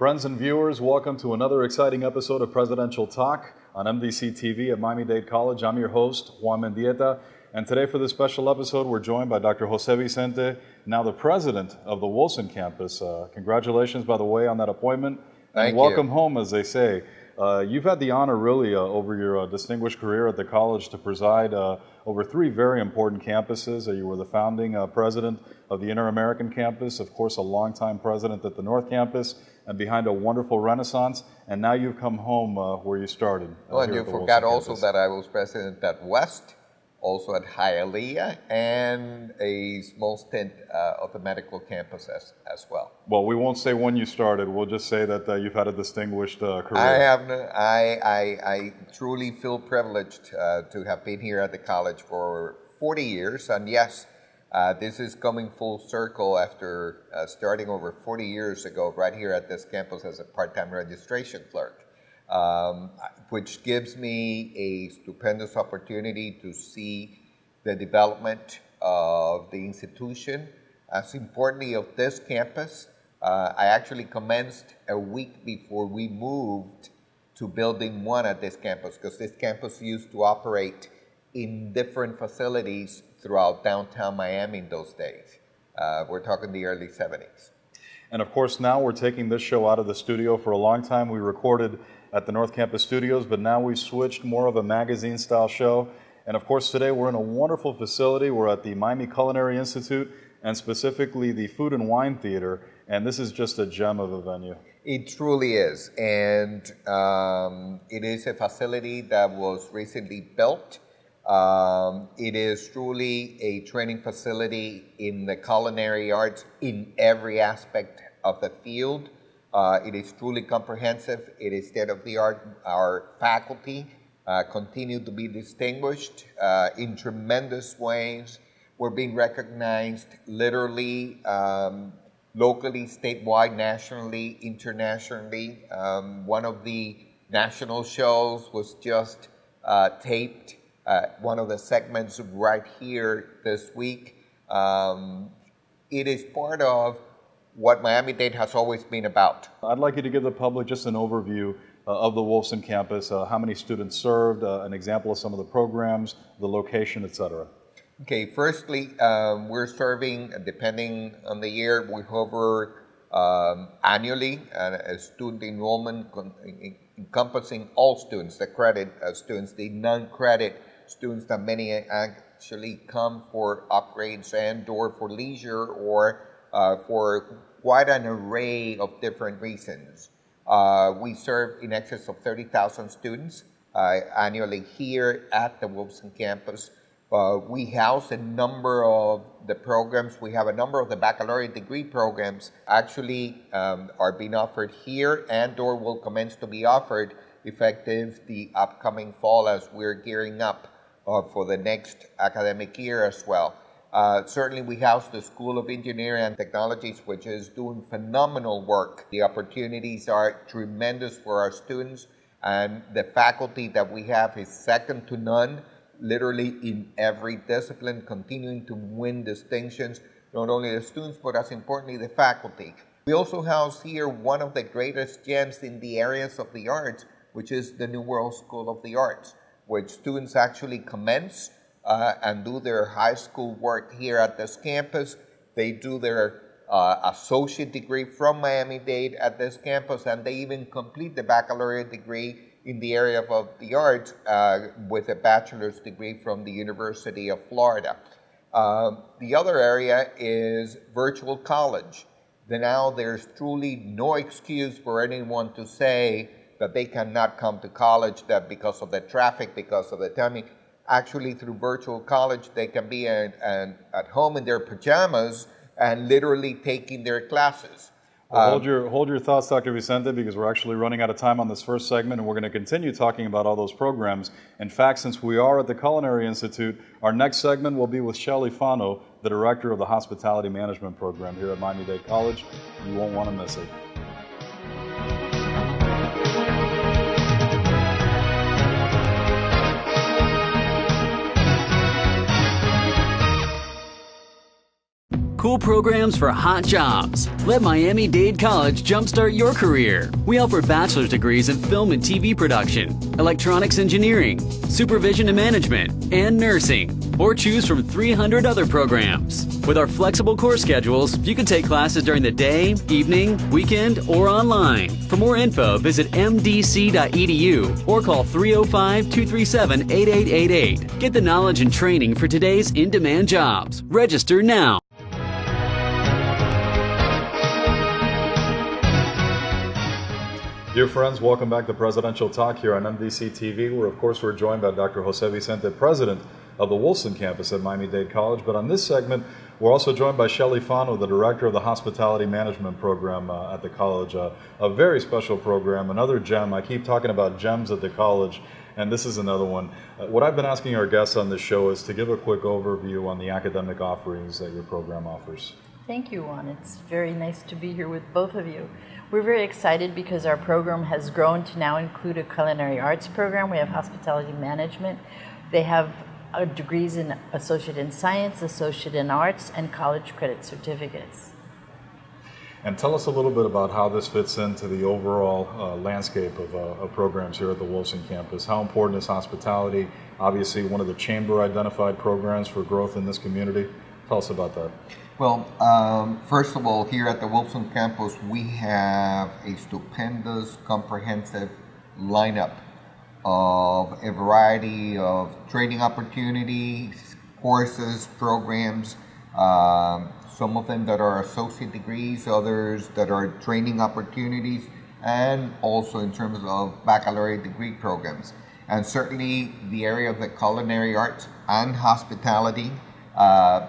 Friends and viewers, welcome to another exciting episode of Presidential Talk on MDC-TV at Miami Dade College. I'm your host, Juan Mendieta, and today for this special episode, we're joined by Dr. Jose Vicente, now the president of the Wilson campus. Congratulations, by the way, on that appointment. Thank and welcome you. home, as they say. You've had the honor, really, over your distinguished career at the college to preside over three very important campuses. You were the founding president of the Inter-American campus, of course, a longtime president at the North campus, and behind a wonderful renaissance. And now you've come home where you started. Well, and you forgot also that I was president at West, also at Hialeah, and a small stint of the medical campus as well. Well, we won't say when you started. We'll just say that you've had a distinguished career. I truly feel privileged to have been here at the college for 40 years, and yes, this is coming full circle after starting over 40 years ago right here at this campus as a part-time registration clerk. Which gives me a stupendous opportunity to see the development of the institution. As importantly of this campus, I actually commenced a week before we moved to Building 1 at this campus, because this campus used to operate in different facilities throughout downtown Miami in those days. We're talking the early 70s. And of course, now we're taking this show out of the studio. For a long time, we recorded at the North Campus Studios, but now we've switched more of a magazine-style show. And of course, today we're in a wonderful facility. We're at the Miami Culinary Institute, and specifically the Food and Wine Theater. And this is just a gem of a venue. It truly is. And it is a facility that was recently built. It is truly a training facility in the culinary arts in every aspect of the field. It is truly comprehensive. It is state-of-the-art. Our faculty continue to be distinguished in tremendous ways. We're being recognized literally, locally, statewide, nationally, internationally. One of the national shows was just taped. One of the segments right here this week. It is part of what Miami-Dade has always been about. I'd like you to give the public just an overview of the Wilson campus, how many students served, an example of some of the programs, the location, etc. Okay, firstly, we're serving, depending on the year, we hover annually a student enrollment encompassing all students, the credit students, the non-credit students that many actually come for upgrades and or for leisure or for quite an array of different reasons. We serve in excess of 30,000 students annually here at the Wilson campus. We house a number of the programs. We have a number of the baccalaureate degree programs actually are being offered here and or will commence to be offered effective the upcoming fall as we're gearing up for the next academic year as well. Certainly we house the School of Engineering and Technologies, which is doing phenomenal work. The opportunities are tremendous for our students, and the faculty that we have is second to none, literally in every discipline, continuing to win distinctions, not only the students, but as importantly, the faculty. We also house here one of the greatest gems in the areas of the arts, which is the New World School of the Arts, which students actually commence and do their high school work here at this campus. They do their associate degree from Miami-Dade at this campus, and they even complete the baccalaureate degree in the area of the arts with a bachelor's degree from the University of Florida. The other area is virtual college. Now there's truly no excuse for anyone to say that they cannot come to college, that because of the traffic, because of the timing. Actually, through virtual college, they can be at home in their pajamas and literally taking their classes. Well, hold your thoughts, Dr. Vicente, because we're actually running out of time on this first segment, and we're going to continue talking about all those programs. In fact, since we are at the Culinary Institute, our next segment will be with Shelly Fano, the director of the Hospitality Management Program here at Miami-Dade College. You won't want to miss it. cool programs for hot jobs. Let Miami Dade College jumpstart your career. We offer bachelor's degrees in film and TV production, electronics engineering, supervision and management, and nursing. Or choose from 300 other programs. With our flexible course schedules, you can take classes during the day, evening, weekend, or online. For more info, visit mdc.edu or call 305-237-8888. Get the knowledge and training for today's in-demand jobs. Register now. Dear friends, welcome back to Presidential Talk here on MDC-TV, where of course we're joined by Dr. Jose Vicente, President of the Wilson campus at Miami Dade College. But on this segment, we're also joined by Shelly Fano, the Director of the Hospitality Management Program at the college. A very special program, another gem. I keep talking about gems at the college, and this is another one. What I've been asking our guests on this show is to give a quick overview on the academic offerings that your program offers. Thank you, Juan. It's very nice to be here with both of you. We're very excited because our program has grown to now include a culinary arts program. We have hospitality management. They have degrees in Associate in Science, Associate in Arts, and college credit certificates. And tell us a little bit about how this fits into the overall landscape of programs here at the Wilson campus. How important is hospitality? Obviously, one of the chamber-identified programs for growth in this community. Tell us about that. Well, first of all, here at the Wilson campus, we have a stupendous, comprehensive lineup of a variety of training opportunities, courses, programs, some of them that are associate degrees, others that are training opportunities, and also in terms of baccalaureate degree programs. And certainly the area of the culinary arts and hospitality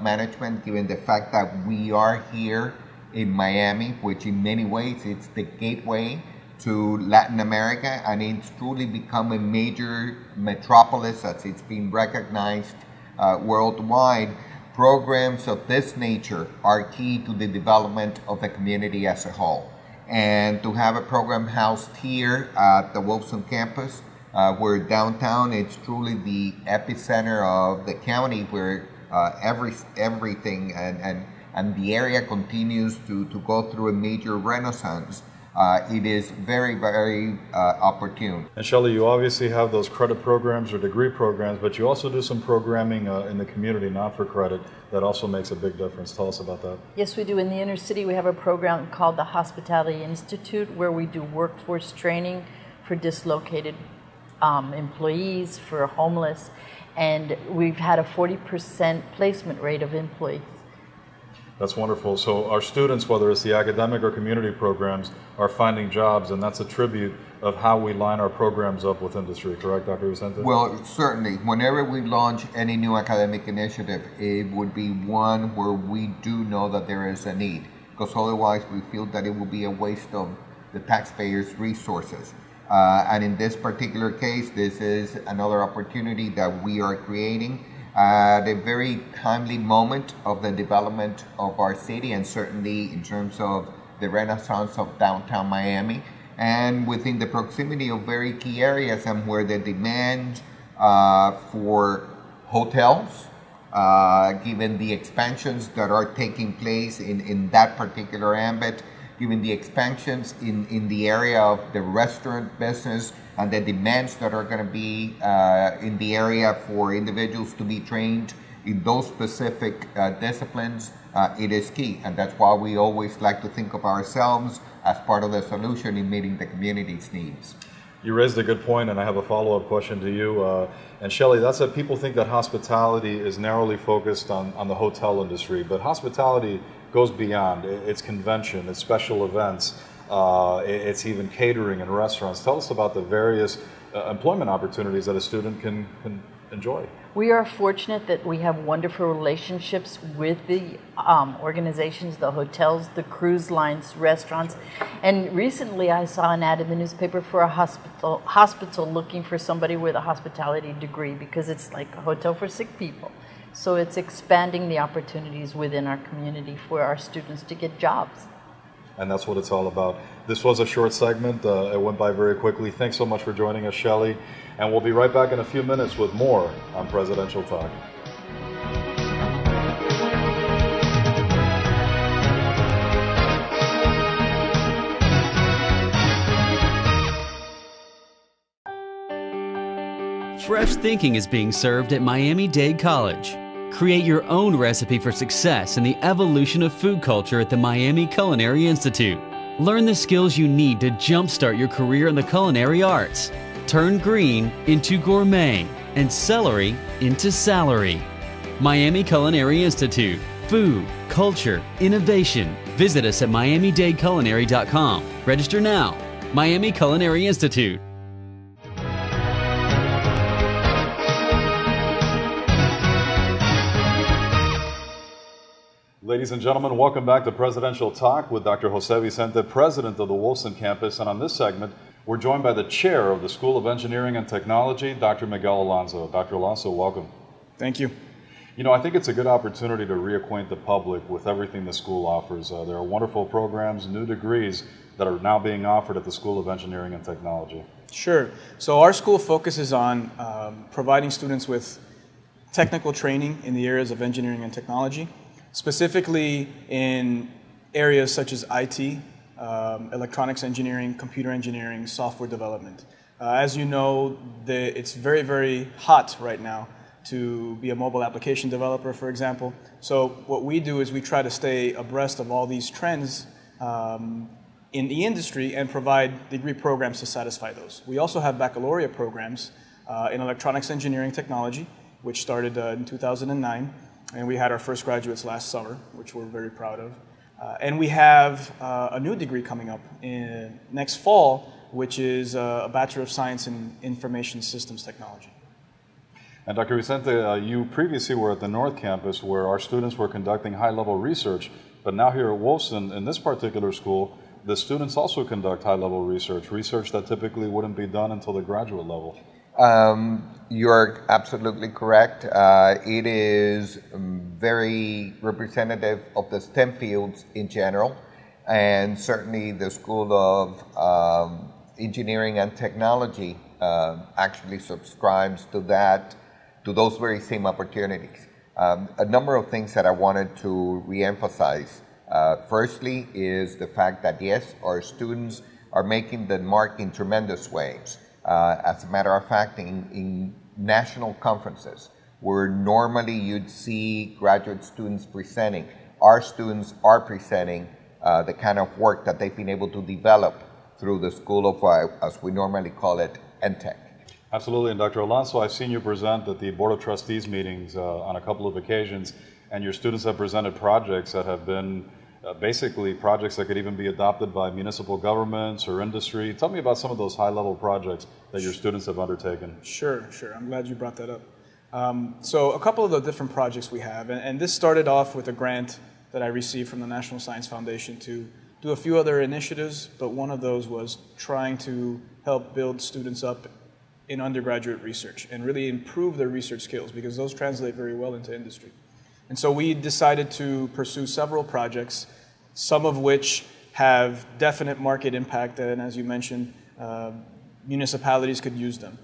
management, given the fact that we are here in Miami, which in many ways it's the gateway to Latin America, and it's truly become a major metropolis as it's been recognized worldwide. Programs of this nature are key to the development of the community as a whole. And to have a program housed here at the Wilson campus, where downtown, it's truly the epicenter of the county, where everything and the area continues to go through a major renaissance. It is very, very opportune. And Shelly, you obviously have those credit programs or degree programs, but you also do some programming in the community, not for credit, that also makes a big difference. Tell us about that. Yes, we do. In the inner city, we have a program called the Hospitality Institute, where we do workforce training for dislocated employees, for homeless, and we've had a 40% placement rate of employees. That's wonderful. So our students, whether it's the academic or community programs, are finding jobs, and that's a tribute of how we line our programs up with industry, correct, Dr. Vicente? Well, certainly. Whenever we launch any new academic initiative, it would be one where we do know that there is a need, because otherwise we feel that it will be a waste of the taxpayers' resources. And in this particular case, this is another opportunity that we are creating at a very timely moment of the development of our city, and certainly in terms of the renaissance of downtown Miami, and within the proximity of very key areas and where the demand for hotels, given the expansions that are taking place in that particular ambit, given the expansions in the area of the restaurant business and the demands that are going to be in the area for individuals to be trained in those specific disciplines, it is key. And that's why we always like to think of ourselves as part of the solution in meeting the community's needs. You raised a good point, and I have a follow-up question to you. And Shelly, that's that people think that hospitality is narrowly focused on the hotel industry, but hospitality goes beyond. It's convention, it's special events, it's even catering and restaurants. Tell us about the various employment opportunities that a student can enjoy. We are fortunate that we have wonderful relationships with the organizations, the hotels, the cruise lines, restaurants. And recently I saw an ad in the newspaper for a hospital looking for somebody with a hospitality degree, because it's like a hotel for sick people. So it's expanding the opportunities within our community for our students to get jobs. And that's what it's all about. This was a short segment. It went by very quickly. Thanks so much for joining us, Shelly. And we'll be right back in a few minutes with more on Presidential Talk. fresh thinking is being served at Miami Dade College. Create your own recipe for success in the evolution of food culture at the Miami Culinary Institute. Learn the skills you need to jumpstart your career in the culinary arts. Turn green into gourmet and celery into salary. Miami Culinary Institute. Food, culture, innovation. Visit us at miamidadeculinary.com. Register now. Miami Culinary Institute. Ladies and gentlemen, welcome back to Presidential Talk with Dr. Jose Vicente, president of the Wolfson campus. And on this segment, we're joined by the chair of the School of Engineering and Technology, Dr. Miguel Alonso. Dr. Alonso, welcome. Thank you. You know, I think it's a good opportunity to reacquaint the public with everything the school offers. There are wonderful programs, new degrees that are now being offered at the School of Engineering and Technology. Sure. So our school focuses on providing students with technical training in the areas of engineering and technology, specifically in areas such as IT, electronics engineering, computer engineering, software development. As you know, it's very, very hot right now to be a mobile application developer, for example. So what we do is we try to stay abreast of all these trends in the industry and provide degree programs to satisfy those. We also have baccalaureate programs in electronics engineering technology, which started in 2009, and we had our first graduates last summer, which we're very proud of. And we have a new degree coming up next fall, which is a Bachelor of Science in Information Systems Technology. And Dr. Vicente, you previously were at the North Campus where our students were conducting high-level research, but now here at Wolfson, in this particular school, the students also conduct high-level research that typically wouldn't be done until the graduate level. You're absolutely correct. It is very representative of the STEM fields in general, and certainly the School of Engineering and Technology actually subscribes to those very same opportunities. A number of things that I wanted to reemphasize. Firstly is the fact that yes, our students are making the mark in tremendous ways. As a matter of fact, in national conferences, where normally you'd see graduate students presenting, our students are presenting the kind of work that they've been able to develop through the School of, as we normally call it, NTech. Absolutely, and Dr. Alonso, I've seen you present at the Board of Trustees meetings on a couple of occasions, and your students have presented projects that have been basically projects that could even be adopted by municipal governments or industry. Tell me about some of those high-level projects that your students have undertaken. Sure. I'm glad you brought that up. So a couple of the different projects we have, and this started off with a grant that I received from the National Science Foundation to do a few other initiatives, but one of those was trying to help build students up in undergraduate research and really improve their research skills, because those translate very well into industry. And so we decided to pursue several projects, some of which have definite market impact, and as you mentioned, municipalities could use them.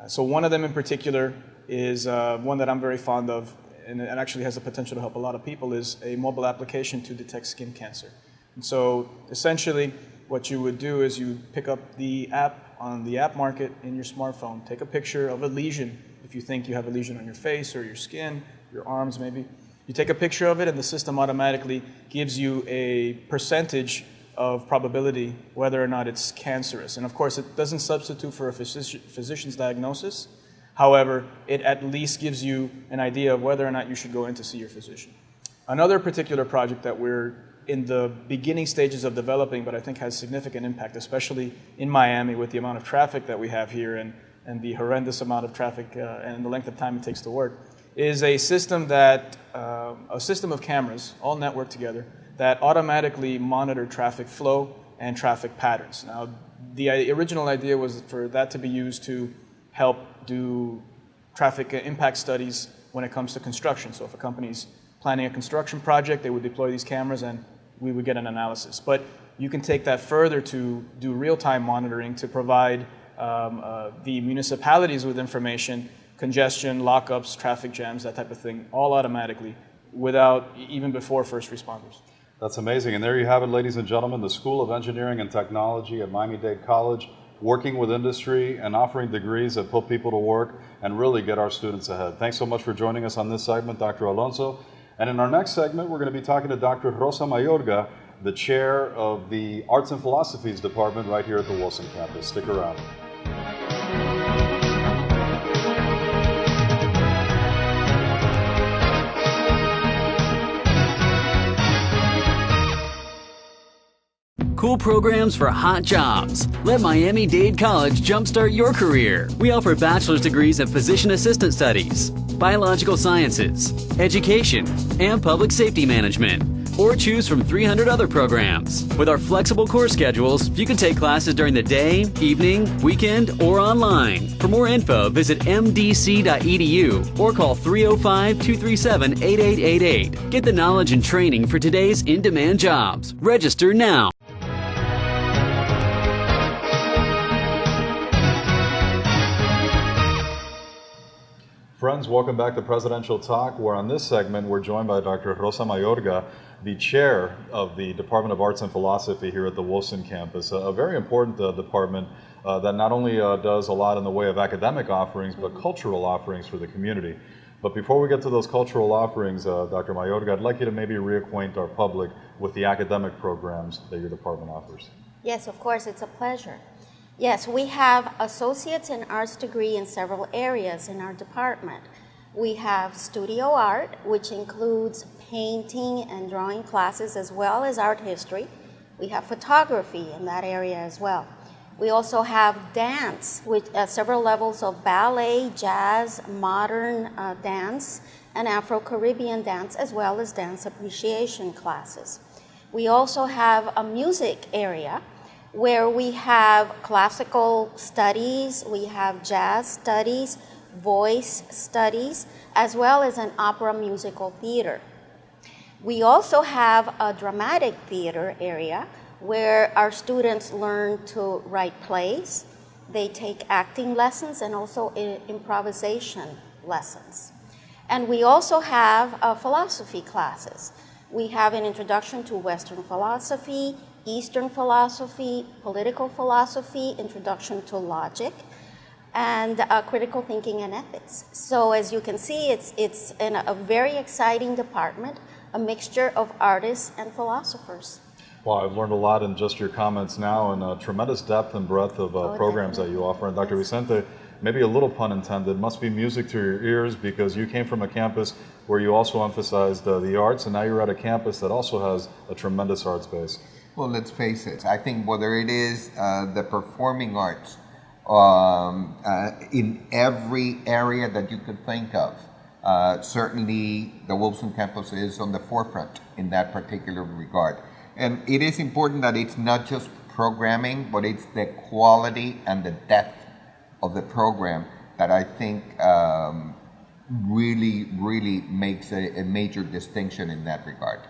So one of them in particular is one that I'm very fond of, and it actually has the potential to help a lot of people, is a mobile application to detect skin cancer. And so essentially what you would do is you pick up the app on the app market in your smartphone, take a picture of a lesion, if you think you have a lesion on your face or your skin, your arms maybe. You take a picture of it and the system automatically gives you a percentage of probability whether or not it's cancerous. And of course, it doesn't substitute for a physician's diagnosis. However, it at least gives you an idea of whether or not you should go in to see your physician. Another particular project that we're in the beginning stages of developing, but I think has significant impact, especially in Miami with the amount of traffic that we have here and the horrendous amount of traffic and the length of time it takes to work, is a system of cameras, all networked together, that automatically monitor traffic flow and traffic patterns. Now, the original idea was for that to be used to help do traffic impact studies when it comes to construction. So if a company's planning a construction project, they would deploy these cameras and we would get an analysis. But you can take that further to do real-time monitoring to provide the municipalities with information, congestion, lockups, traffic jams, that type of thing, all automatically, without even before first responders. That's amazing. And there you have it, ladies and gentlemen, the School of Engineering and Technology at Miami Dade College working with industry and offering degrees that put people to work and really get our students ahead. Thanks so much for joining us on this segment, Dr. Alonso. And in our next segment, we're going to be talking to Dr. Rosa Mayorga, the chair of the Arts and Philosophies Department right here at the Wilson campus. Stick around. Cool programs for hot jobs. Let Miami Dade College jumpstart your career. We offer bachelor's degrees in physician assistant studies, biological sciences, education, and public safety management. Or choose from 300 other programs. With our flexible course schedules, you can take classes during the day, evening, weekend, or online. For more info, visit mdc.edu or call 305-237-8888. Get the knowledge and training for today's in-demand jobs. Register now. Friends, welcome back to Presidential Talk, where on this segment we're joined by Dr. Rosa Mayorga, the chair of the Department of Arts and Philosophy here at the Wilson campus, a very important department that not only does a lot in the way of academic offerings, but cultural offerings for the community. But before we get to those cultural offerings, Dr. Mayorga, I'd like you to maybe reacquaint our public with the academic programs that your department offers. Yes, of course, it's a pleasure. Yes, we have associates in arts degree in several areas in our department. We have studio art, which includes painting and drawing classes as well as art history. We have photography in that area as well. We also have dance with several levels of ballet, jazz, modern dance, and Afro-Caribbean dance, as well as dance appreciation classes. We also have a music area where we have classical studies, we have jazz studies, voice studies, as well as an opera musical theater. We also have a dramatic theater area where our students learn to write plays, they take acting lessons, and also improvisation lessons. And we also have philosophy classes. We have an introduction to Western philosophy, Eastern philosophy, political philosophy, introduction to logic, and critical thinking and ethics. So as you can see, it's in a very exciting department, a mixture of artists and philosophers. Well, I've learned a lot in just your comments now, and tremendous depth and breadth of programs that you offer. And Dr. Vicente, maybe a little pun intended, must be music to your ears, because you came from a campus where you also emphasized the arts, and now you're at a campus that also has a tremendous arts base. Well, let's face it. I think whether it is the performing arts in every area that you could think of, certainly the Wilson campus is on the forefront in that particular regard. And it is important that it's not just programming, but it's the quality and the depth of the program that I think really makes a major distinction in that regard.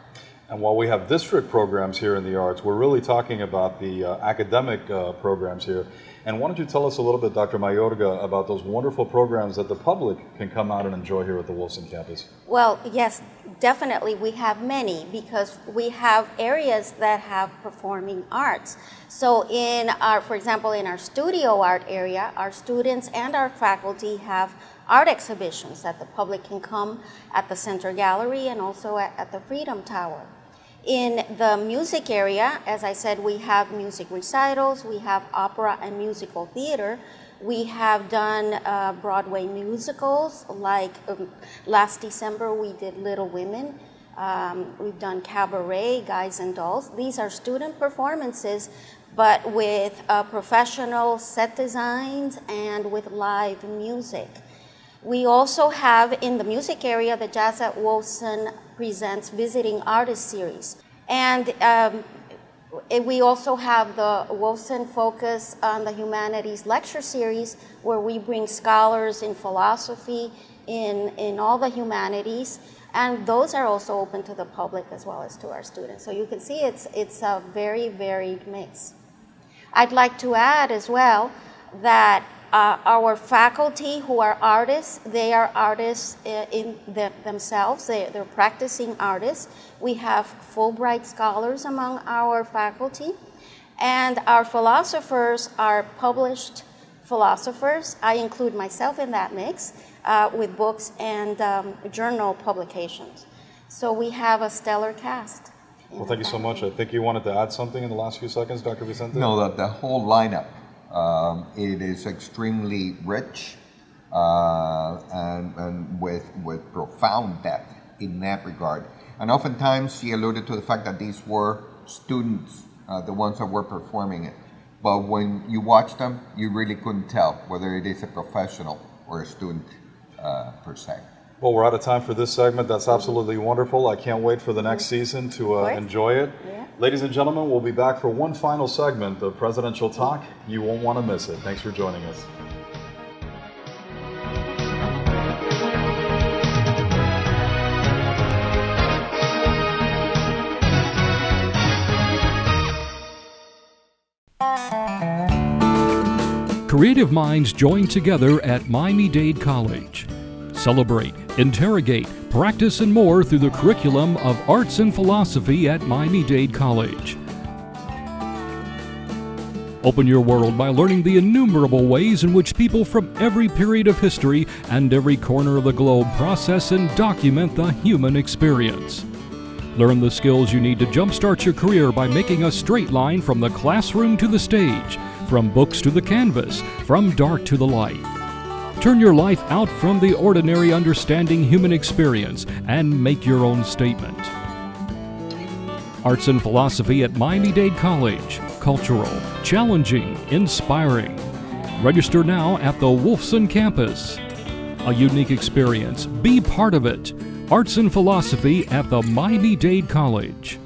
And while we have district programs here in the arts, we're really talking about the academic programs here. And why don't you tell us a little bit, Dr. Mayorga, about those wonderful programs that the public can come out and enjoy here at the Wilson campus? Well, yes, definitely we have many, because we have areas that have performing arts. So for example, in our studio art area, our students and our faculty have art exhibitions that the public can come at the Center Gallery and also at the Freedom Tower. In the music area, as I said, we have music recitals, we have opera and musical theater. We have done Broadway musicals, like last December we did Little Women. We've done Cabaret, Guys and Dolls. These are student performances, but with professional set designs and with live music. We also have in the music area the Jazz at Wilson Presents Visiting Artist Series. And we also have the Wilson Focus on the Humanities Lecture Series, where we bring scholars in philosophy, in all the humanities, and those are also open to the public as well as to our students. So you can see it's a very varied mix. I'd like to add as well that our faculty who are artists, they are artists themselves, they're practicing artists. We have Fulbright scholars among our faculty, And our philosophers are published philosophers. I include myself in that mix with books and journal publications. So we have a stellar cast. Well, thank you so much. I think you wanted to add something in the last few seconds, Dr. Vicente? No, the whole lineup, it is extremely rich and with profound depth in that regard. And oftentimes she alluded to the fact that these were students, the ones that were performing it. But when you watch them, you really couldn't tell whether it is a professional or a student per se. Well, we're out of time for this segment. That's absolutely wonderful. I can't wait for the next season to enjoy it. Yeah. Ladies and gentlemen, we'll be back for one final segment of Presidential Talk. You won't want to miss it. Thanks for joining us. Creative minds join together at Miami Dade College. Celebrate, interrogate, practice, and more through the curriculum of Arts and Philosophy at Miami Dade College. Open your world by learning the innumerable ways in which people from every period of history and every corner of the globe process and document the human experience. Learn the skills you need to jumpstart your career by making a straight line from the classroom to the stage, from books to the canvas, from dark to the light. Turn your life out from the ordinary, understanding human experience and make your own statement. Arts and Philosophy at Miami Dade College. Cultural, challenging, inspiring. Register now at the Wolfson campus. A unique experience. Be part of it. Arts and Philosophy at the Miami Dade College.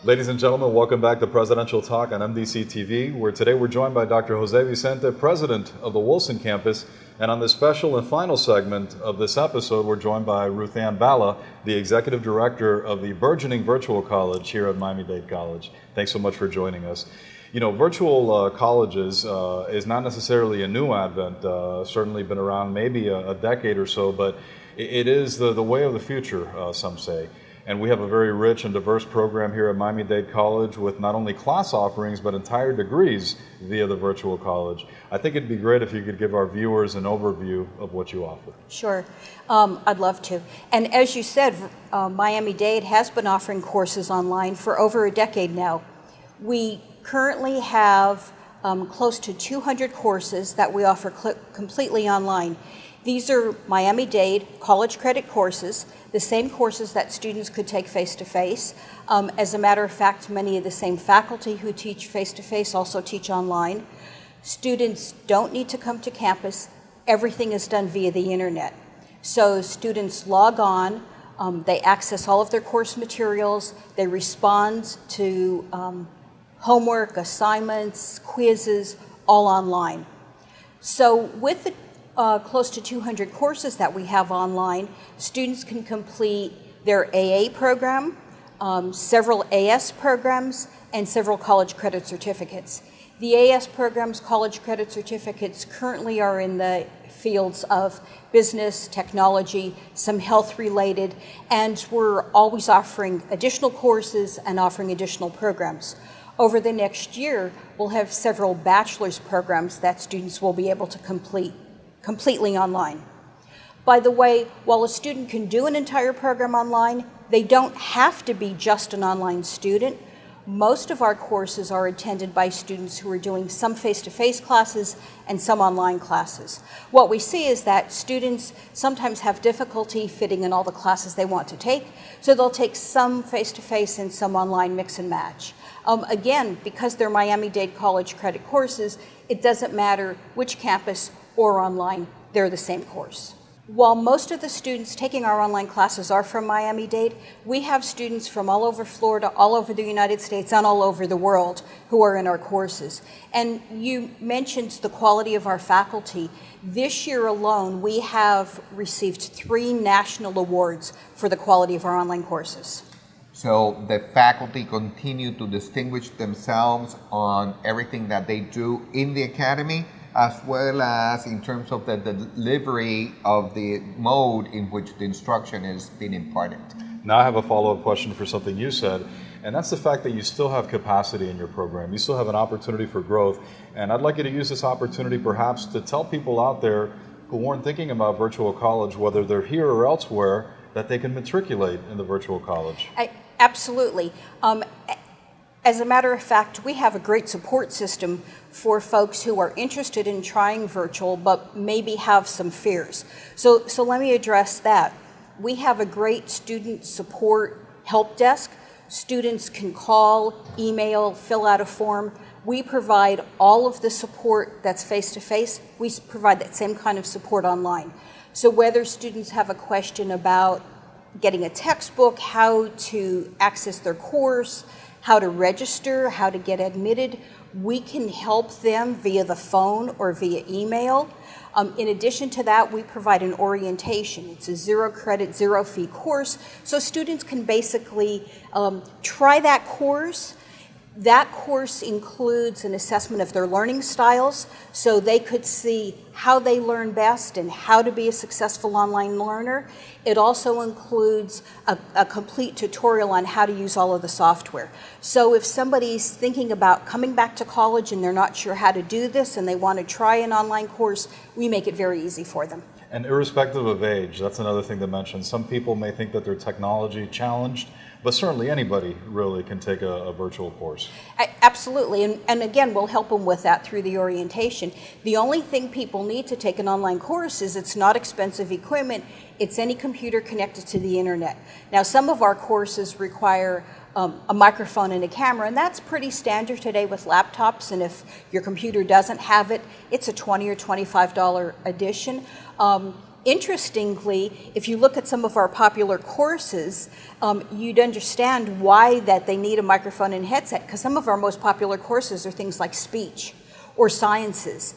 Ladies and gentlemen, welcome back to Presidential Talk on MDC-TV, where today we're joined by Dr. Jose Vicente, president of the Wilson campus. And on this special and final segment of this episode, we're joined by Ruth Ann Bala, the executive director of the burgeoning virtual college here at Miami Dade College. Thanks so much for joining us. You know, virtual colleges is not necessarily a new advent, certainly been around maybe a decade or so, but it is the way of the future, some say. And we have a very rich and diverse program here at Miami-Dade College with not only class offerings, but entire degrees via the virtual college. I think it'd be great if you could give our viewers an overview of what you offer. Sure, I'd love to. And as you said, Miami-Dade has been offering courses online for over a decade now. We currently have close to 200 courses that we offer completely online. These are Miami-Dade college credit courses, the same courses that students could take face-to-face. As a matter of fact, many of the same faculty who teach face-to-face also teach online. Students don't need to come to campus. Everything is done via the internet. So students log on, they access all of their course materials, they respond to homework, assignments, quizzes, all online. So with the close to 200 courses that we have online, students can complete their AA program, several AS programs, and several college credit certificates. The AS programs, college credit certificates, currently are in the fields of business, technology, some health related, and we're always offering additional courses and offering additional programs. Over the next year, we'll have several bachelor's programs that students will be able to complete completely online. By the way, while a student can do an entire program online, they don't have to be just an online student. Most of our courses are attended by students who are doing some face-to-face classes and some online classes. What we see is that students sometimes have difficulty fitting in all the classes they want to take, so they'll take some face-to-face and some online mix and match. Again, because they're Miami-Dade College credit courses, it doesn't matter which campus or online, they're the same course. While most of the students taking our online classes are from Miami-Dade, we have students from all over Florida, all over the United States, and all over the world who are in our courses. And you mentioned the quality of our faculty. This year alone, we have received 3 national awards for the quality of our online courses. So the faculty continue to distinguish themselves on everything that they do in the academy, as well as in terms of the delivery of the mode in which the instruction is being imparted. Now I have a follow-up question for something you said, and that's the fact that you still have capacity in your program. You still have an opportunity for growth, and I'd like you to use this opportunity perhaps to tell people out there who weren't thinking about virtual college, whether they're here or elsewhere, that they can matriculate in the virtual college. Absolutely. As a matter of fact, we have a great support system for folks who are interested in trying virtual but maybe have some fears. So let me address that. We have a great student support help desk. Students can call, email, fill out a form. We provide all of the support that's face-to-face. We provide that same kind of support online. So whether students have a question about getting a textbook, how to access their course, how to register, how to get admitted, we can help them via the phone or via email. In addition to that, we provide an orientation. It's a 0 credit, 0 fee course, so students can basically try that course. That course includes an assessment of their learning styles, so they could see how they learn best and how to be a successful online learner. It also includes a complete tutorial on how to use all of the software. So if somebody's thinking about coming back to college and they're not sure how to do this and they want to try an online course, we make it very easy for them. And irrespective of age, that's another thing to mention. Some people may think that they're technology challenged, but certainly anybody really can take a virtual course. Absolutely, and again, we'll help them with that through the orientation. The only thing people need to take an online course is it's not expensive equipment, it's any computer connected to the internet. Now, some of our courses require a microphone and a camera, and that's pretty standard today with laptops, and if your computer doesn't have it, it's a $20 or $25 addition. Interestingly, if you look at some of our popular courses, you'd understand why that they need a microphone and headset, because some of our most popular courses are things like speech or sciences,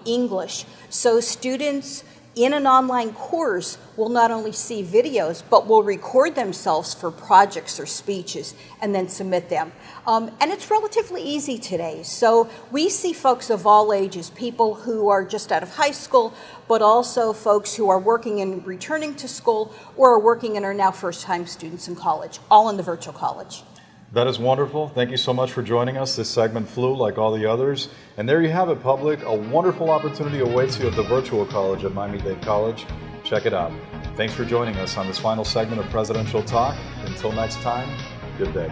English. So students in an online course will not only see videos, but will record themselves for projects or speeches and then submit them. And it's relatively easy today. So we see folks of all ages, people who are just out of high school, but also folks who are working and returning to school or are working and are now first-time students in college, all in the virtual college. That is wonderful. Thank you so much for joining us. This segment flew like all the others. And there you have it, public. A wonderful opportunity awaits you at the virtual college at Miami Dade College. Check it out. Thanks for joining us on this final segment of Presidential Talk. Until next time, good day.